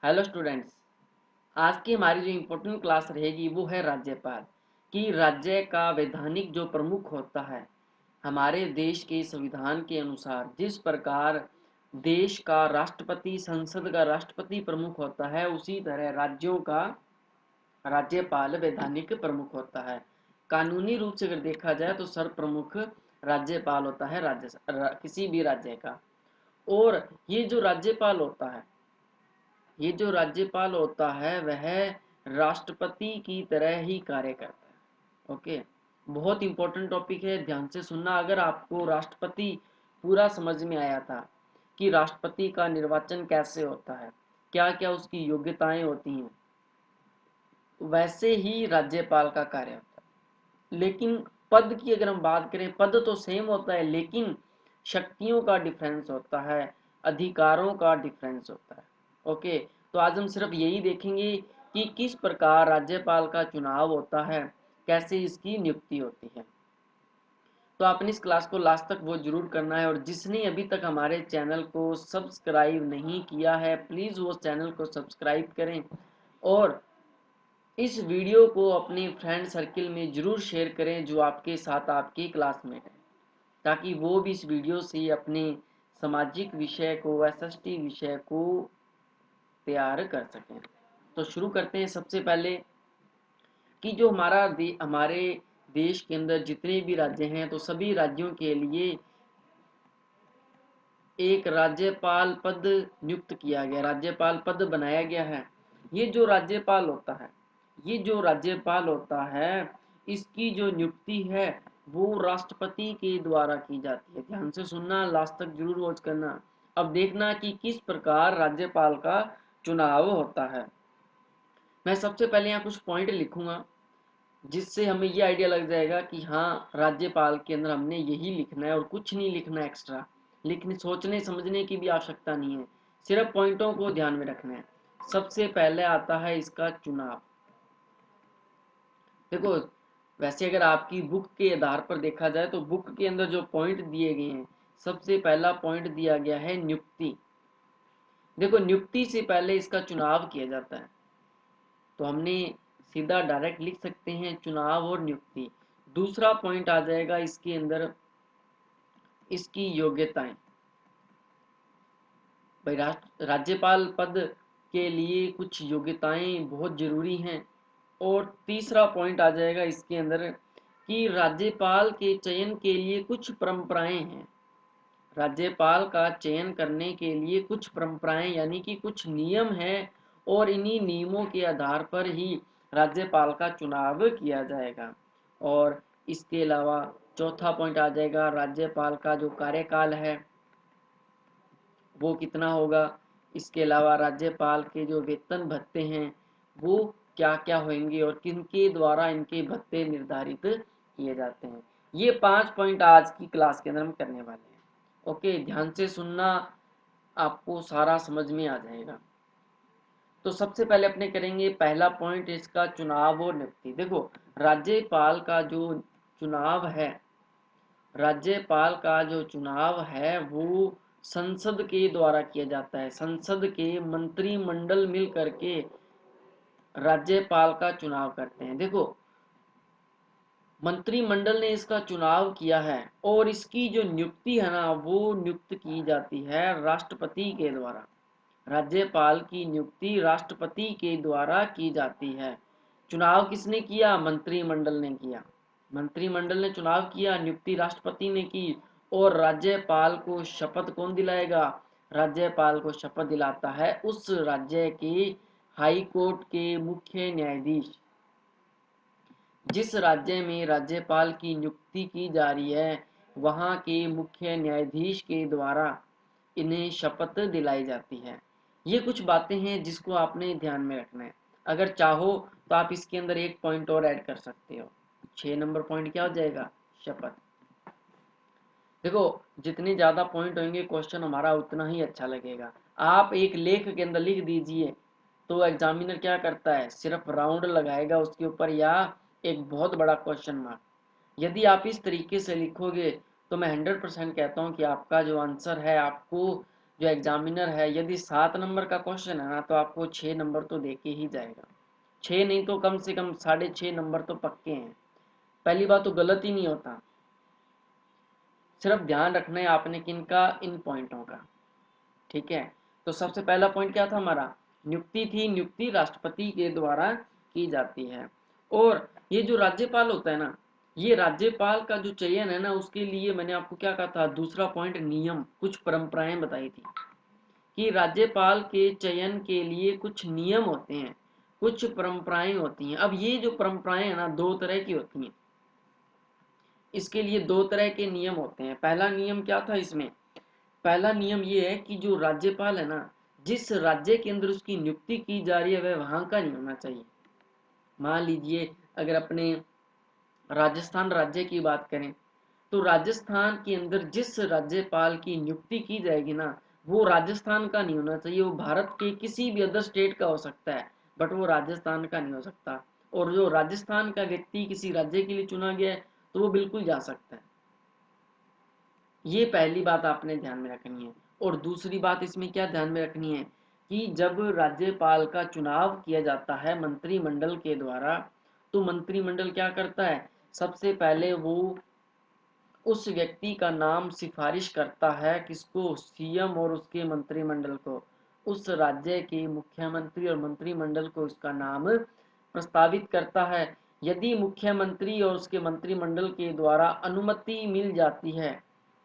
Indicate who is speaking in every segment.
Speaker 1: Hello students. आज की हमारी जो इम्पोर्टेंट क्लास रहेगी वो है राज्यपाल। कि राज्य का वैधानिक जो प्रमुख होता है, हमारे देश के संविधान के अनुसार जिस प्रकार देश का राष्ट्रपति, संसद का राष्ट्रपति प्रमुख होता है, उसी तरह राज्यों का राज्यपाल वैधानिक प्रमुख होता है। कानूनी रूप से अगर देखा जाए तो सर्व प्रमुख राज्यपाल होता है किसी भी राज्य का। और ये जो राज्यपाल होता है, ये जो राज्यपाल होता है वह राष्ट्रपति की तरह ही कार्य करता है। ओके, बहुत इंपॉर्टेंट टॉपिक है, ध्यान से सुनना। अगर आपको राष्ट्रपति पूरा समझ में आया था कि राष्ट्रपति का निर्वाचन कैसे होता है, क्या क्या उसकी योग्यताएं होती हैं, वैसे ही राज्यपाल का कार्य होता है। लेकिन पद की अगर हम बात करें, पद तो सेम होता है लेकिन शक्तियों का डिफरेंस होता है, अधिकारों का डिफरेंस होता है। ओके, तो आज हम सिर्फ यही देखेंगे कि किस प्रकार राज्यपाल का चुनाव होता है, कैसे इसकी नियुक्ति होती है। तो आपने इस क्लास को लास्ट तक वो जरूर करना है। और जिसने अभी तक हमारे चैनल को सब्सक्राइब नहीं किया है, प्लीज़ वो चैनल को सब्सक्राइब करें और इस वीडियो को अपने फ्रेंड सर्किल में जरूर शेयर करें जो आपके साथ आपके क्लासमेट हैं, ताकि वो भी इस वीडियो से अपने सामाजिक विषय को, एसएसटी विषय को तैयार कर सकें। तो शुरू करते हैं। सबसे पहले कि जो हमारे देश के अंदर जितने भी राज्य हैं, तो सभी राज्यों के लिए एक राज्यपाल पद नियुक्त किया गया, राज्यपाल पद बनाया गया है। ये जो राज्यपाल होता है, ये जो राज्यपाल होता है, इसकी जो नियुक्ति है वो राष्ट्रपति के द्वारा की जाती है। ध्यान से सुनना, लास्ट तक जरूर वॉच करना। अब देखना कि किस प्रकार राज्यपाल का चुनाव होता है। मैं सबसे पहले यहाँ कुछ पॉइंट लिखूंगा जिससे हमें ये आइडिया लग जाएगा कि हाँ, राज्यपाल के अंदर हमने यही लिखना है और कुछ नहीं लिखना एक्स्ट्रा। लिखने, सोचने समझने की भी आवश्यकता नहीं है, सिर्फ पॉइंटों को ध्यान में रखना है। सबसे पहले आता है इसका चुनाव। देखो, वैसे अगर आपकी बुक के आधार पर देखा जाए तो बुक के अंदर जो पॉइंट दिए गए हैं, सबसे पहला पॉइंट दिया गया है नियुक्ति। देखो, नियुक्ति से पहले इसका चुनाव किया जाता है, तो हमने सीधा डायरेक्ट लिख सकते हैं चुनाव और नियुक्ति। दूसरा पॉइंट आ जाएगा इसके अंदर इसकी योग्यताएं। भाई, राज्यपाल पद के लिए कुछ योग्यताएं बहुत जरूरी हैं। और तीसरा पॉइंट आ जाएगा इसके अंदर कि राज्यपाल के चयन के लिए कुछ परंपराएं हैं। राज्यपाल का चयन करने के लिए कुछ परंपराएं यानी कि कुछ नियम हैं, और इन्हीं नियमों के आधार पर ही राज्यपाल का चुनाव किया जाएगा। और इसके अलावा चौथा पॉइंट आ जाएगा राज्यपाल का जो कार्यकाल है वो कितना होगा। इसके अलावा राज्यपाल के जो वेतन भत्ते हैं वो क्या क्या होंगे और किनके द्वारा इनके भत्ते निर्धारित किए जाते हैं। ये 5 पॉइंट आज की क्लास के अंदर हम करने वाले हैं। ओके, ध्यान से सुनना, आपको सारा समझ में आ जाएगा। तो सबसे पहले अपने करेंगे पहला पॉइंट इसका चुनाव और नियुक्ति। देखो, राज्यपाल का जो चुनाव है, राज्यपाल का जो चुनाव है वो संसद के द्वारा किया जाता है। संसद के मंत्रिमंडल मिल करके राज्यपाल का चुनाव करते हैं। देखो, मंत्रिमंडल ने इसका चुनाव किया है और इसकी जो नियुक्ति है ना, वो नियुक्त की जाती है राष्ट्रपति के द्वारा। राज्यपाल की नियुक्ति राष्ट्रपति के द्वारा की जाती है। चुनाव किसने किया? मंत्रिमंडल ने किया। मंत्रिमंडल ने चुनाव किया, नियुक्ति राष्ट्रपति ने की। और राज्यपाल को शपथ कौन दिलाएगा? राज्यपाल को शपथ दिलाता है उस राज्य के हाई कोर्ट के मुख्य न्यायाधीश। जिस राज्य में राज्यपाल की नियुक्ति की जा रही है, वहां के मुख्य न्यायाधीश के द्वारा इन्हें शपथ दिलाई जाती है। ये कुछ बातें हैं जिसको आपने ध्यान में रखना है। अगर चाहो तो आप इसके अंदर एक पॉइंट और ऐड कर सकते हो। 6 नंबर पॉइंट क्या हो जाएगा? शपथ। देखो, जितने ज्यादा पॉइंट होंगे क्वेश्चन हमारा उतना ही अच्छा लगेगा। आप एक लेख के अंदर लिख दीजिए तो एग्जामिनर क्या करता है? सिर्फ राउंड लगाएगा उसके ऊपर या एक बहुत बड़ा क्वेश्चन मार्क। यदि आप इस तरीके से लिखोगे तो मैं 100% कहता हूँ कि आपका जो आंसर है, आपको जो एग्जामिनर है, यदि 7 नंबर का क्वेश्चन है ना तो आपको 6 नंबर तो दे के ही जाएगा। 6 नहीं तो कम से कम 6.5 नंबर तो पक्के हैं। पहली बात तो गलत ही नहीं होता। सिर्फ ध्यान रखना है आपने किनका, इन पॉइंटों का। ठीक है, तो सबसे पहला पॉइंट क्या था हमारा, नियुक्ति थी। नियुक्ति राष्ट्रपति के द्वारा की जाती है। और ये जो राज्यपाल होता है ना, ये राज्यपाल का जो चयन है ना, उसके लिए मैंने आपको क्या कहा था, दूसरा पॉइंट नियम, कुछ परंपराएं बताई थी कि राज्यपाल के चयन के लिए कुछ नियम होते हैं, कुछ परंपराएं होती हैं। अब ये जो परंपराएं हैं ना, दो तरह की होती हैं। इसके लिए दो तरह के नियम होते हैं। पहला नियम क्या था इसमें, पहला नियम ये है कि जो राज्यपाल है ना, जिस राज्य के अंदर उसकी नियुक्ति की जा रही है वह वहां का नहीं होना चाहिए। मान लीजिए अगर अपने राजस्थान राज्य की बात करें, तो राजस्थान के अंदर जिस राज्यपाल की नियुक्ति की जाएगी ना, वो राजस्थान का नहीं होना चाहिए। वो भारत के किसी भी अदर स्टेट का हो सकता है, बट वो राजस्थान का नहीं हो सकता। और जो राजस्थान का व्यक्ति किसी राज्य के लिए चुना गया है तो वो बिल्कुल जा सकता है। ये पहली बात आपने ध्यान में रखनी है। और दूसरी बात इसमें क्या ध्यान में रखनी है कि जब राज्यपाल का चुनाव किया जाता है मंत्रिमंडल के द्वारा, तो मंत्रिमंडल क्या करता है, सबसे पहले वो उस व्यक्ति का नाम सिफारिश करता है, किसको, सीएम और उसके मंत्रिमंडल को। उस राज्य के मुख्यमंत्री और मंत्रिमंडल को उसका नाम प्रस्तावित करता है। यदि मुख्यमंत्री और उसके मंत्रिमंडल के द्वारा अनुमति मिल जाती है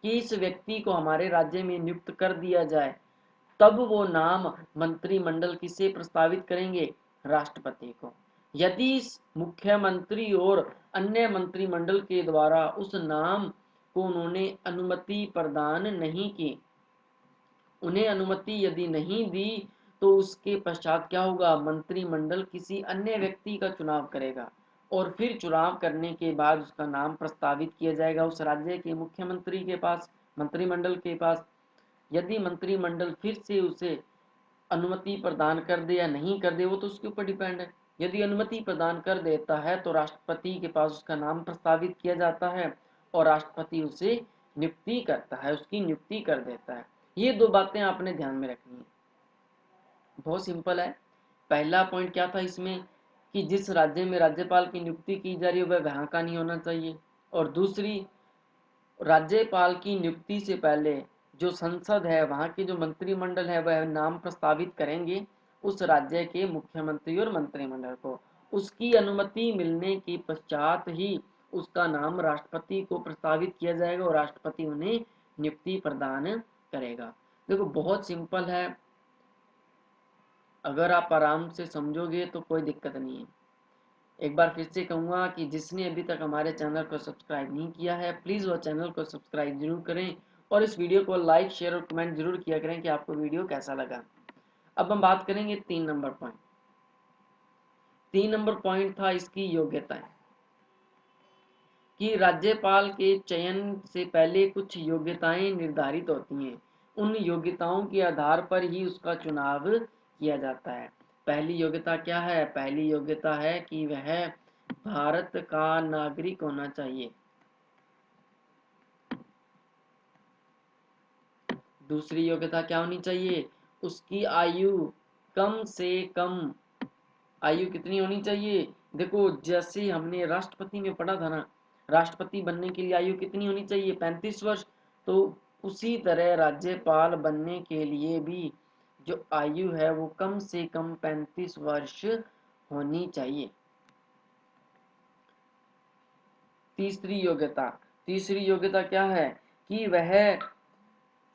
Speaker 1: कि इस व्यक्ति को हमारे राज्य में नियुक्त कर दिया जाए, तब वो नाम मंत्रिमंडल किसे प्रस्तावित करेंगे, राष्ट्रपति को। यदि मुख्यमंत्री और अन्य मंत्रिमंडल के द्वारा उस नाम को उन्होंने अनुमति प्रदान नहीं की, उन्हें अनुमति यदि नहीं दी, तो उसके पश्चात क्या होगा, मंत्रिमंडल किसी अन्य व्यक्ति का चुनाव करेगा और फिर चुनाव करने के बाद उसका नाम प्रस्तावित किया जाएगा उस राज्य के मुख्यमंत्री के पास, मंत्रिमंडल के पास। यदि मंत्रिमंडल फिर से उसे अनुमति प्रदान कर दे या नहीं कर दे, वो तो उसके ऊपर डिपेंड है। यदि अनुमति प्रदान कर देता है तो राष्ट्रपति के पास उसका नाम प्रस्तावित किया जाता है और राष्ट्रपति उसे नियुक्ति करता है, उसकी नियुक्ति कर देता है। ये दो बातें आपने ध्यान में रखनी है, बहुत सिंपल है। पहला पॉइंट क्या था इसमें कि जिस राज्य में राज्यपाल की नियुक्ति की जा रही है वह वहां का नहीं होना चाहिए। और दूसरी, राज्यपाल की नियुक्ति से पहले जो संसद है, वहाँ के जो मंत्रिमंडल है, वह नाम प्रस्तावित करेंगे उस राज्य के मुख्यमंत्री और मंत्रिमंडल को। उसकी अनुमति मिलने के पश्चात ही उसका नाम राष्ट्रपति को प्रस्तावित किया जाएगा और राष्ट्रपति उन्हें नियुक्ति प्रदान करेगा। देखो बहुत सिंपल है, अगर आप आराम से समझोगे तो कोई दिक्कत नहीं है। एक बार फिर से कहूँगा कि जिसने अभी तक हमारे चैनल को सब्सक्राइब नहीं किया है, प्लीज़ वो चैनल को सब्सक्राइब जरूर करें और इस वीडियो को लाइक, शेयर और कमेंट जरूर किया करें कि आपको वीडियो कैसा लगा। अब हम बात करेंगे 3 नंबर पॉइंट। 3 नंबर पॉइंट था इसकी योग्यताएं, कि राज्यपाल के चयन से पहले कुछ योग्यताएं निर्धारित होती हैं। उन योग्यताओं के आधार पर ही उसका चुनाव किया जाता है। पहली योग्यता क्या है, पहली योग्यता है कि वह भारत का नागरिक होना चाहिए। दूसरी योग्यता क्या होनी चाहिए, उसकी आयु कम से कम, आयु कितनी होनी चाहिए, देखो जैसे हमने राष्ट्रपति में पढ़ा था ना, राष्ट्रपति बनने के लिए आयु कितनी होनी चाहिए, 35 वर्ष। तो उसी तरह राज्यपाल बनने के लिए भी जो आयु है वो कम से कम 35 वर्ष होनी चाहिए। तीसरी योग्यता क्या है कि वह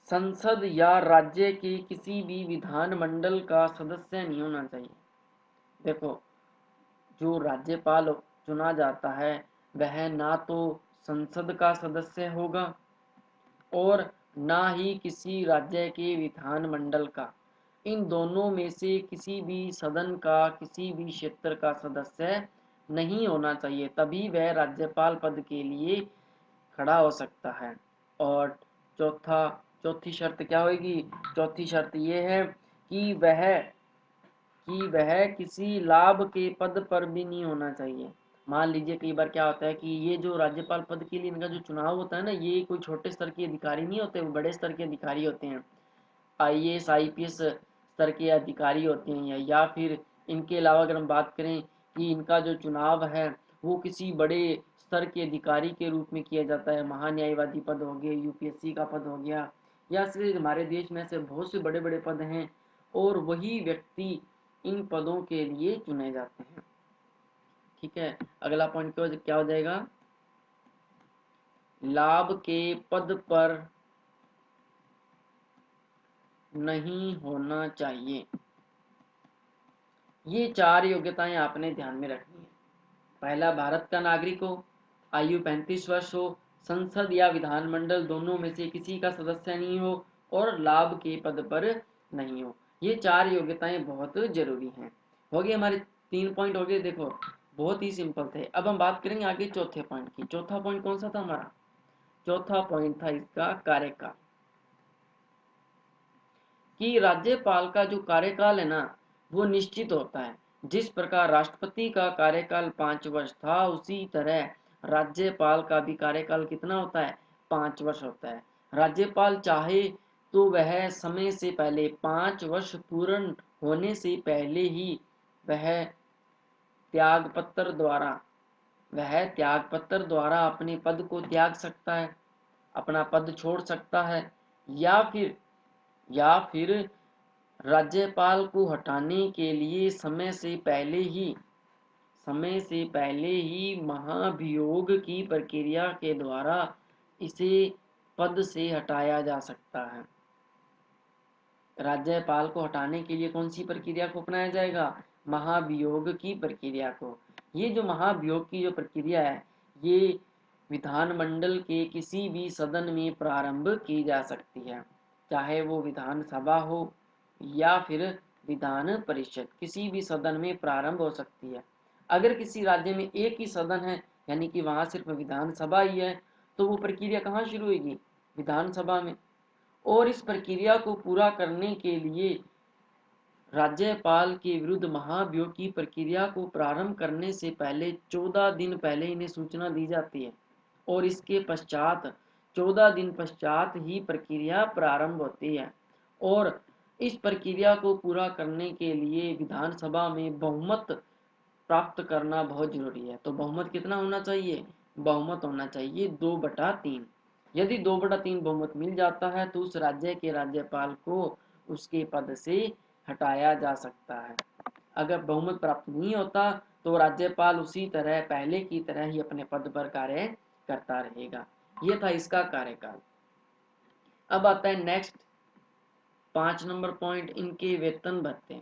Speaker 1: संसद या राज्य के किसी भी विधानमंडल का सदस्य नहीं होना चाहिए। देखो जो राज्यपाल चुना जाता है वह ना तो संसद का सदस्य होगा और ना ही किसी राज्य के विधानमंडल का। इन दोनों में से किसी भी सदन का, किसी भी क्षेत्र का सदस्य नहीं होना चाहिए, तभी वह राज्यपाल पद के लिए खड़ा हो सकता है। और चौथी शर्त क्या होगी, चौथी शर्त यह है कि वह किसी लाभ के पद पर भी नहीं होना चाहिए। मान लीजिए कई बार क्या होता है कि ये जो राज्यपाल पद के लिए इनका जो चुनाव होता है ना, ये कोई छोटे स्तर के अधिकारी नहीं होते, वो बड़े स्तर के अधिकारी होते हैं। आईएएस आईपीएस स्तर के अधिकारी होते हैं, या फिर इनके अलावा अगर हम बात करें कि इनका जो चुनाव है वो किसी बड़े स्तर के अधिकारी के रूप में किया जाता है, महान्यायवादी पद हो गए, यूपीएससी का पद हो गया, या फिर हमारे देश में से बहुत से बड़े बड़े पद हैं और वही व्यक्ति इन पदों के लिए चुने जाते हैं। ठीक है, अगला पॉइंट क्या हो जाएगा, लाभ के पद पर नहीं होना चाहिए। ये 4 योग्यताएं आपने ध्यान में रखनी है। पहला, भारत का नागरिक हो, आयु 35 वर्ष हो, संसद या विधानमंडल दोनों में से किसी का सदस्य नहीं हो और लाभ के पद पर नहीं हो। ये 4 योग्यताएं बहुत जरूरी हैं। हो गए हमारे 3 पॉइंट हो गए, देखो बहुत ही सिंपल थे। अब हम बात करेंगे आगे चौथे पॉइंट की। चौथा पॉइंट कौन सा था हमारा, चौथा पॉइंट था इसका कार्यकाल, कि राज्यपाल का जो कार्यकाल है ना वो निश्चित होता है। जिस प्रकार राष्ट्रपति का कार्यकाल 5 वर्ष था, उसी तरह राज्यपाल का भी कार्यकाल कितना होता है, 5 वर्ष होता है। राज्यपाल चाहे तो वह समय से पहले 5 वर्ष पूर्ण होने से पहले ही वह त्याग पत्र द्वारा अपने पद को त्याग सकता है, अपना पद छोड़ सकता है, या फिर राज्यपाल को हटाने के लिए समय से पहले ही महाभियोग की प्रक्रिया के द्वारा इसे पद से हटाया जा सकता है। राज्यपाल को हटाने के लिए कौन सी प्रक्रिया को अपनाया जाएगा, महाभियोग की प्रक्रिया को। ये जो महाभियोग की जो प्रक्रिया है ये विधानमंडल के किसी भी सदन में प्रारंभ की जा सकती है, चाहे वो विधानसभा हो या फिर विधान परिषद, किसी भी सदन में प्रारंभ हो सकती है। अगर किसी राज्य में एक ही सदन है, यानी कि वहां सिर्फ विधानसभा ही है, तो वो प्रक्रिया कहाँ शुरू होगी, विधानसभा में। और इस प्रक्रिया को पूरा करने के लिए राज्यपाल के विरुद्ध महाभियोग की प्रक्रिया को प्रारंभ करने से पहले 14 दिन पहले इन्हें सूचना दी जाती है और इसके पश्चात 14 दिन पश्चात ही प्रक्रिया प्रारंभ होती है। और इस प्रक्रिया को पूरा करने के लिए विधानसभा में बहुमत प्राप्त करना बहुत जरूरी है। तो बहुमत कितना होना चाहिए, बहुमत होना चाहिए 2/3। यदि 2/3 बहुमत मिल जाता है तो उस राज्य के राज्यपाल को उसके पद से हटाया जा सकता है। अगर बहुमत प्राप्त नहीं होता तो राज्यपाल उसी तरह पहले की तरह ही अपने पद पर कार्य करता रहेगा। ये था इसका कार्यकाल। अब आता है नेक्स्ट 5 नंबर पॉइंट, इनके वेतन भत्ते,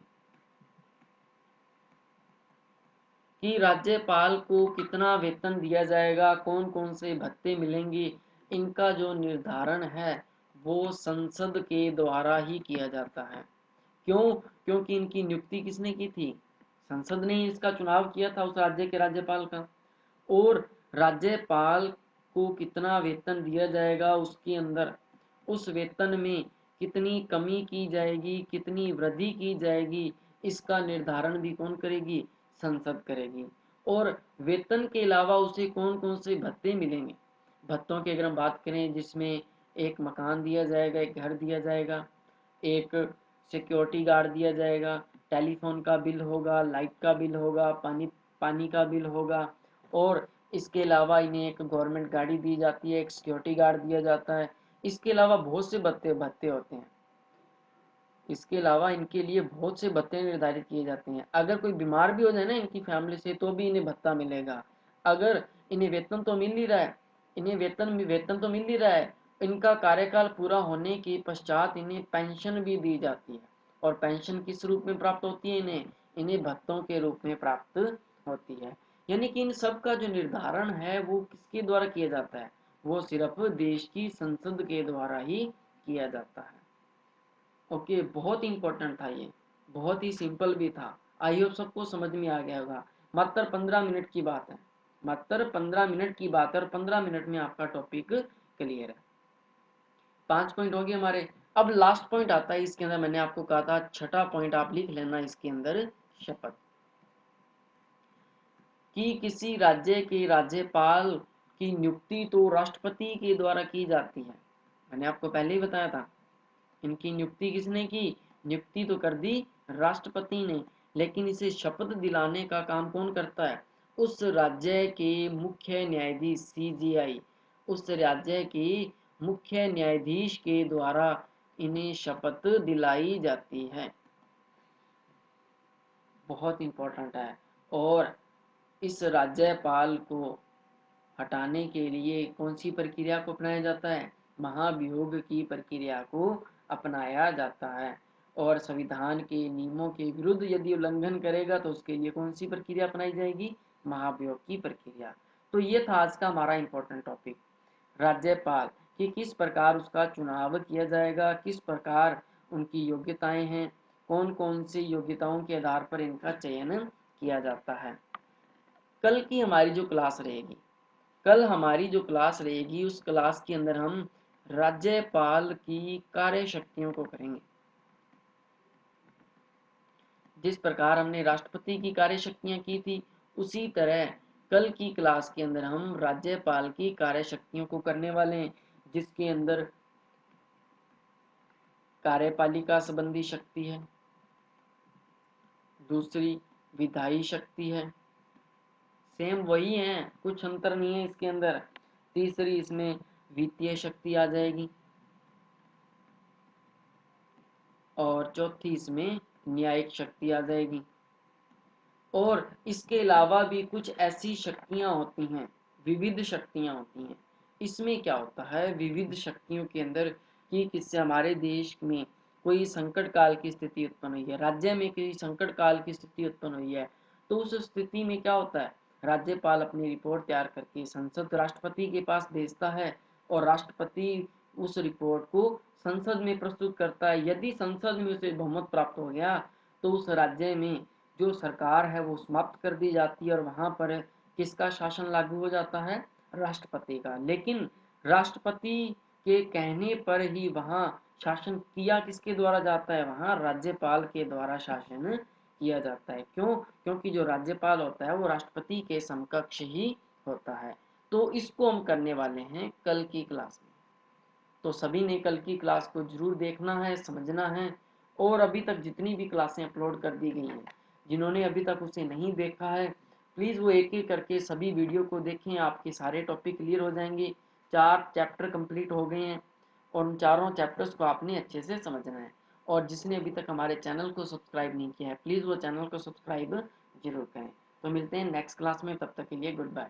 Speaker 1: कि राज्यपाल को कितना वेतन दिया जाएगा, कौन कौन से भत्ते मिलेंगे, इनका जो निर्धारण है वो संसद के द्वारा ही किया जाता है। क्यों, क्योंकि इनकी नियुक्ति किसने की थी, संसद ने ही इसका चुनाव किया था उस राज्य के राज्यपाल का। और राज्यपाल को कितना वेतन दिया जाएगा, उसके अंदर उस वेतन में कितनी कमी की जाएगी, कितनी वृद्धि की जाएगी, इसका निर्धारण भी कौन करेगी, संसद करेगी। और वेतन के अलावा उसे कौन कौन से भत्ते मिलेंगे, भत्तों की अगर हम बात करें, जिसमें एक मकान दिया जाएगा, एक घर दिया जाएगा, एक सिक्योरिटी गार्ड दिया जाएगा, टेलीफोन का बिल होगा, लाइट का बिल होगा, पानी का बिल होगा, और इसके अलावा इन्हें एक गवर्नमेंट गाड़ी दी जाती है, एक सिक्योरिटी गार्ड दिया जाता है। इसके अलावा बहुत से भत्ते होते हैं, इसके अलावा इनके लिए बहुत से भत्ते निर्धारित किए जाते हैं। अगर कोई बीमार भी हो जाए ना इनकी फैमिली से तो भी इन्हें भत्ता मिलेगा। अगर इन्हें वेतन तो मिल ही रहा है, वेतन तो मिल ही रहा है, इनका कार्यकाल पूरा होने के पश्चात इन्हें पेंशन भी दी जाती है। और पेंशन किस रूप में प्राप्त होती है, इन्हें भत्तों के रूप में प्राप्त होती है। यानी कि इन सब का जो निर्धारण है वो किसके द्वारा किया जाता है, वो सिर्फ देश की संसद के द्वारा ही किया जाता है। ओके, बहुत इंपॉर्टेंट था ये, बहुत ही सिंपल भी था। आई होप सबको समझ में आ गया होगा। मात्र 15 मिनट की बात है, मात्र 15 मिनट की बात है और 15 मिनट में आपका टॉपिक क्लियर है। 5 पॉइंट हो गए हमारे। अब लास्ट पॉइंट आता है इसके अंदर, मैंने आपको कहा था छठा पॉइंट आप लिख लेना इसके अंदर, शपथ। कि किसी राज्य के राज्यपाल की नियुक्ति तो राष्ट्रपति के द्वारा की जाती है, मैंने आपको पहले ही बताया था। इनकी नियुक्ति किसने की? नियुक्ति तो कर दी राष्ट्रपति ने, लेकिन इसे शपथ दिलाने का काम कौन करता है? उस राज्य के मुख्य न्यायाधीश सीजीआई, उस राज्य के मुख्य न्यायाधीश के द्वारा इन्हें शपथ दिलाई जाती है। बहुत इंपॉर्टेंट है। और इस राज्यपाल को हटाने के लिए कौन सी प्रक्रिया को अपनाया जाता है? महाभियोग की प्रक्रिया को अपनाया जाता है। और संविधान के नियमों के विरुद्ध यदि उल्लंघन करेगा तो उसके लिए कौन सी प्रक्रिया अपनाई जाएगी? महाभियोग की प्रक्रिया। तो ये था आज का हमारा इंपॉर्टेंट टॉपिक, राज्यपाल, कि किस प्रकार उसका चुनाव किया जाएगा, किस प्रकार उनकी योग्यताएं हैं, कौन कौन सी योग्यताओं के आधार पर इनका चयन किया जाता है। कल की हमारी जो क्लास रहेगी, कल हमारी जो क्लास रहेगी उस क्लास के अंदर हम राज्यपाल की कार्य शक्तियों को करेंगे। जिस प्रकार हमने राष्ट्रपति की कार्य शक्तियां की थी, उसी तरह कल की क्लास के अंदर हम राज्यपाल की कार्य शक्तियों को करने वाले हैं, जिसके अंदर कार्यपालिका संबंधी शक्ति है, दूसरी विधायी शक्ति है, सेम वही है, कुछ अंतर नहीं है इसके अंदर। तीसरी इसमें वित्तीय शक्ति आ जाएगी, और चौथी इसमें न्यायिक शक्ति आ जाएगी। और इसके अलावा भी कुछ ऐसी शक्तियां होती हैं, विविध शक्तियां होती हैं। इसमें क्या होता है विविध शक्तियों के अंदर, कि किससे हमारे देश में कोई संकट काल की स्थिति उत्पन्न हुई है, राज्य में कोई संकट काल की स्थिति उत्पन्न हुई है, तो उस स्थिति में क्या होता है, राज्यपाल अपनी रिपोर्ट तैयार करके संसद राष्ट्रपति के पास भेजता है, और राष्ट्रपति उस रिपोर्ट को संसद में प्रस्तुत करता है। यदि संसद में उसे बहुमत प्राप्त हो गया तो उस राज्य में जो सरकार है वो समाप्त कर दी जाती है, और वहां पर किसका शासन लागू हो जाता है? राष्ट्रपति का। लेकिन राष्ट्रपति के कहने पर ही वहां शासन किया किसके द्वारा जाता है? वहां राज्यपाल के द्वारा शासन किया जाता है। क्यों? क्योंकि जो राज्यपाल होता है वो राष्ट्रपति के समकक्ष ही होता है। तो इसको हम करने वाले हैं कल की क्लास में। तो सभी ने कल की क्लास को जरूर देखना है, समझना है। और अभी तक जितनी भी क्लासें अपलोड कर दी गई हैं, जिन्होंने अभी तक उसे नहीं देखा है, प्लीज़ वो एक एक करके सभी वीडियो को देखें, आपके सारे टॉपिक क्लियर हो जाएंगे। 4 चैप्टर कंप्लीट हो गए हैं, और उन चारों चैप्टर्स को आपने अच्छे से समझना है। और जिसने अभी तक हमारे चैनल को सब्सक्राइब नहीं किया है, प्लीज़ वो चैनल को सब्सक्राइब जरूर करें। तो मिलते हैं नेक्स्ट क्लास में, तब तक के लिए गुड बाय।